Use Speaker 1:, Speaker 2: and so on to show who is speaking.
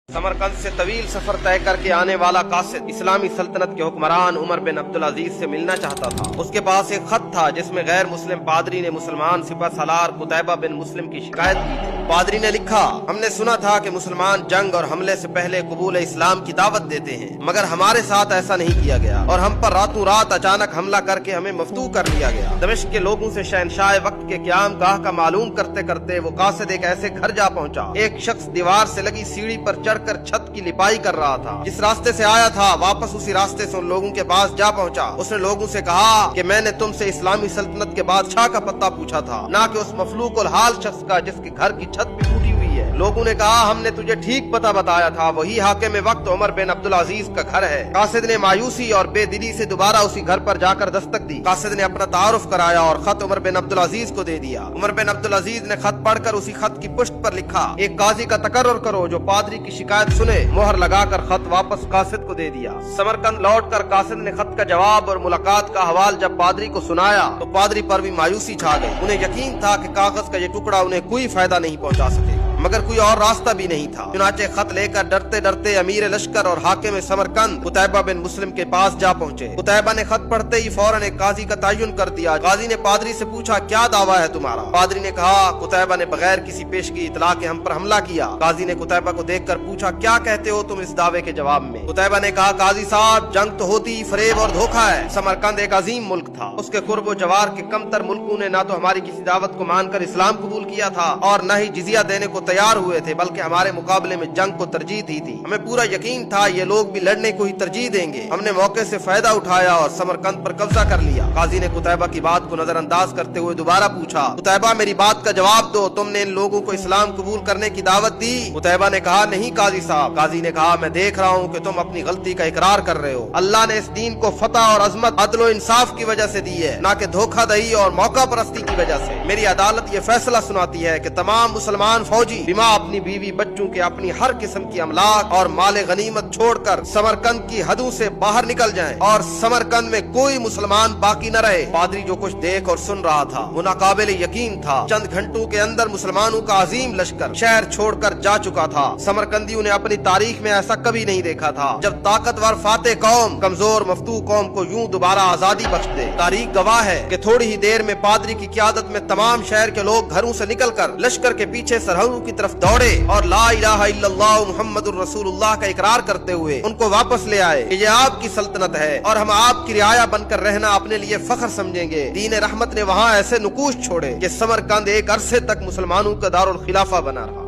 Speaker 1: समरकंद से तवील सफर तय करके आने वाला कासिद इस्लामी सल्तनत के हुक्मरान उमर बिन अब्दुल अजीज से मिलना चाहता था। उसके पास एक खत था जिसमें गैर मुस्लिम पादरी ने मुसलमान सिपह सालार कुतैबा बिन मुस्लिम की शिकायत की थी। पादरी ने लिखा, हमने सुना था कि मुसलमान जंग और हमले से पहले कबूल इस्लाम की दावत देते हैं, मगर हमारे साथ ऐसा नहीं किया गया और हम पर रातों रात अचानक हमला करके हमें मफ्तू कर लिया गया। दमिश्क के लोगों से शहनशाह वक्त के क़याम गाह का मालूम करते करते वो कासिद एक ऐसे घर जा पहुंचा। एक शख्स दीवार से लगी सीढ़ी पर चढ़कर छत की लिपाई कर रहा था। जिस रास्ते से आया था वापस उसी रास्ते से उन लोगों के पास जा पहुंचा। उसने लोगों से कहा कि मैंने तुमसे इस्लामी सल्तनत के बादशाह का पता पूछा था, ना कि उस मफलूक उल हाल शख्स का जिसके घर की छत भी टूटी हुई है। लोगों ने कहा, हमने तुझे ठीक पता बताया था, वही हाकिम वक्त उमर बिन अब्दुल अजीज का घर है। कासिद ने मायूसी और बेदिली से दोबारा उसी घर पर जाकर दस्तक दी। कासिद ने अपना तारुफ कराया और खत उमर बिन अब्दुल अजीज को दे दिया। उमर बिन अब्दुल अजीज ने खत पढ़कर उसी खत की पुष्ट पर लिखा, एक काजी का तकर्रुर करो जो पादरी की शिकायत सुने। मोहर लगाकर खत वापस कासिद को दे दिया। समरकंद लौटकर कासिद ने खत का जवाब और मुलाकात का हवाल जब पादरी को सुनाया तो पादरी पर भी मायूसी छा गई। उन्हें यकीन था कि कागज का ये टुकड़ा उन्हें कोई फायदा नहीं पहुंचा सकेगा, मगर कोई और रास्ता भी नहीं था। चुनाचे खत लेकर डरते डरते अमीर लश्कर और हाकिम समरकंद कुतैबा बिन मुस्लिम के पास जा पहुंचे। कुतैबा ने खत पढ़ते ही फौरन एक काजी का तयन कर दिया। काजी ने पादरी से पूछा, क्या दावा है तुम्हारा? पादरी ने कहा, कुतैबा ने बगैर किसी पेशगी इतला के हम पर हमला किया। काजी ने कुतैबा को देखकर पूछा, क्या कहते हो तुम इस दावे के जवाब में? कुतैबा ने कहा, काजी साहब, जंग तो होती फरेब और धोखा है। समरकंद एक अजीम मुल्क था। उसके कुर्ब जवार के कमतर मुल्कों ने ना तो हमारी किसी दावत को मानकर इस्लाम कबूल किया था और न ही जिजिया देने को तैयार हुए थे, बल्कि हमारे मुकाबले में जंग को तरजीह दी थी। हमें पूरा यकीन था ये लोग भी लड़ने को ही तरजीह देंगे। हमने मौके से फायदा उठाया और समरकंद पर कब्जा कर लिया। काजी ने कुतैबा की बात को नजरअंदाज करते हुए दोबारा पूछा, कुतैबा, मेरी बात का जवाब दो, तुमने इन लोगों को इस्लाम कबूल करने की दावत दी? कुतैबा ने कहा, नहीं काजी साहब। काजी ने कहा, मैं देख रहा हूँ कि तुम अपनी गलती का इकरार कर रहे हो। अल्लाह ने इस दीन को फतह और अजमत, अदल और इंसाफ की वजह से दी है, ना कि धोखाधड़ी और मौका परस्ती की वजह से। मेरी अदालत ये फैसला सुनाती है कि तमाम मुसलमान फौजी बिमा अपनी बीवी बच्चों के अपनी हर किस्म की अमलाक और माले गनीमत छोड़कर समरकंद की हदों से बाहर निकल जाएं और समरकंद में कोई मुसलमान बाकी न रहे। पादरी जो कुछ देख और सुन रहा था वो नाकाबिल यकीन था। चंद घंटों के अंदर मुसलमानों का अजीम लश्कर शहर छोड़कर जा चुका था। समरकंदियों ने अपनी तारीख में ऐसा कभी नहीं देखा था जब ताकतवर फाते कौम कमजोर मफ्तू कौम को यूं दोबारा आजादी बख्श दे। तारीख गवाह है कि थोड़ी ही देर में पादरी की क़यादत में तमाम शहर के लोग घरों से निकलकर लश्कर के पीछे सरहदों की तरफ दौड़े और ला इलाहा इल्लल्लाह मुहम्मदुर रसूलुल्लाह का इकरार करते हुए उनको वापस ले आए कि ये आपकी सल्तनत है और हम आपकी रियाया बनकर रहना अपने लिए फख्र समझेंगे। दीन रहमत ने वहाँ ऐसे नुकूश छोड़े कि समरकंद एक अरसे तक मुसलमानों का दारुल खिलाफा बना रहा।